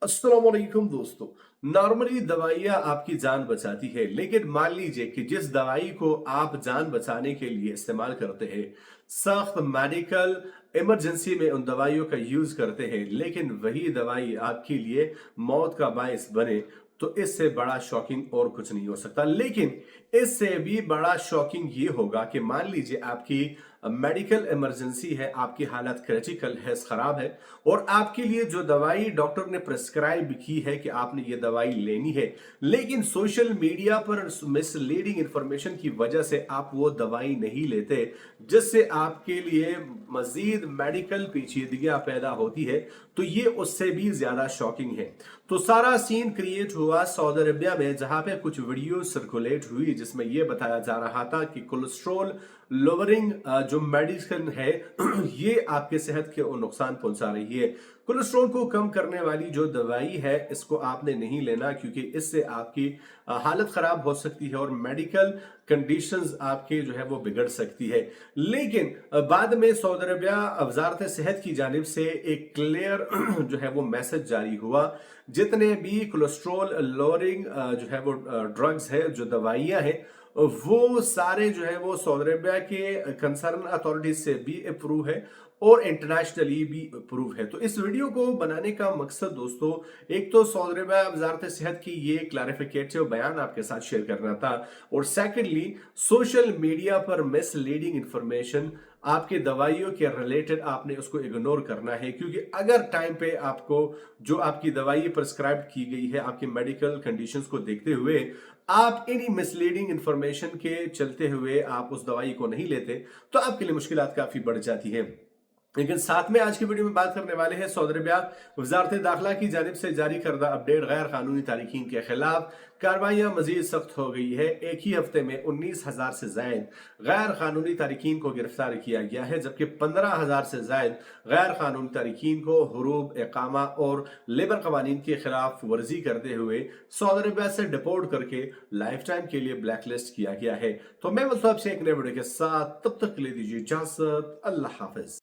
अस्सलाम वालेकुम दोस्तों। नॉर्मली दवाइयाँ आपकी जान बचाती है, लेकिन मान लीजिए कि जिस दवाई को आप जान बचाने के लिए इस्तेमाल करते हैं, सख्त मेडिकल इमरजेंसी में उन दवाइयों का यूज़ करते हैं, लेकिन वही दवाई आपके लिए मौत का बायस बने, तो इससे बड़ा शॉकिंग और कुछ नहीं हो सकता। लेकिन इससे भी बड़ा शॉकिंग ये होगा कि मान लीजिए आपकी मेडिकल इमरजेंसी है, आपकी हालत क्रिटिकल है, खराब है और आपके लिए जो दवाई डॉक्टर ने प्रिस्क्राइब की है कि आपने ये दवाई लेनी है, लेकिन सोशल मीडिया पर मिसलीडिंग इंफॉर्मेशन की वजह से आप वो दवाई नहीं लेते, जिससे आपके लिए मजीद मेडिकल पेचीदगियां पैदा होती है, तो ये उससे भी ज्यादा शॉकिंग है। तो सारा सीन क्रिएट हुआ सऊदी अरबिया में, जहां पे कुछ वीडियो सर्कुलेट हुई जिसमें यह बताया जा रहा था कि कोलेस्ट्रॉल लोअरिंग जो मेडिसिन है ये आपके सेहत के नुकसान पहुंचा रही है। कोलेस्ट्रॉल को कम करने वाली जो दवाई है इसको आपने नहीं लेना, क्योंकि इससे आपकी हालत खराब हो सकती है और मेडिकल कंडीशंस आपके जो है वो बिगड़ सकती है। लेकिन बाद में सऊदी अरबिया वजारत सेहत की जानिब से एक क्लियर जो है वो मैसेज जारी हुआ, जितने भी कोलेस्ट्रॉल लोअरिंग जो है वो ड्रग्स है, जो दवाइयां हैं, वो सारे जो है वो सऊदी अरबिया के कंसर्न अथॉरिटीज से भी अप्रूव है और इंटरनेशनली भी अप्रूव है। तो इस वीडियो को बनाने का मकसद दोस्तों, एक तो सऊदी अरबिया वजारत सेहत की ये क्लैरिफिकेटिव बयान आपके साथ शेयर करना था, और सेकेंडली सोशल मीडिया पर मिसलीडिंग इंफॉर्मेशन आपके दवाइयों के रिलेटेड आपने उसको इग्नोर करना है, क्योंकि अगर टाइम पे आपको जो आपकी दवाई प्रिस्क्राइब की गई है आपकी मेडिकल कंडीशंस को देखते हुए आप इन्हीं मिसलीडिंग इंफॉर्मेशन के चलते हुए आप उस दवाई को नहीं लेते, तो आपके लिए मुश्किलात काफी बढ़ जाती है। लेकिन साथ में आज की वीडियो में बात करने वाले हैं सऊदी अरबिया वजारत दाखिला की जानिब से जारी करदा अपडेट, गैर कानूनी तारिकीन के खिलाफ कार्रवाइयां मजीद सख्त हो गई है। एक ही हफ्ते में 19,000 से जायद गैर कानूनी तारिकीन को गिरफ्तार किया गया है, जबकि 15,000 से जायद गैर कानूनी तारिकीन को हुरूब, इकामा और लेबर कवानीन के खिलाफ वर्जी करते हुए सऊदी अरबिया से डिपोर्ट करके लाइफ टाइम के लिए ब्लैक लिस्ट किया गया है। तो मैं आपसे एक नए वीडियो के साथ, तब तक के लिए दीजिए इजाजत। अल्लाह हाफिज।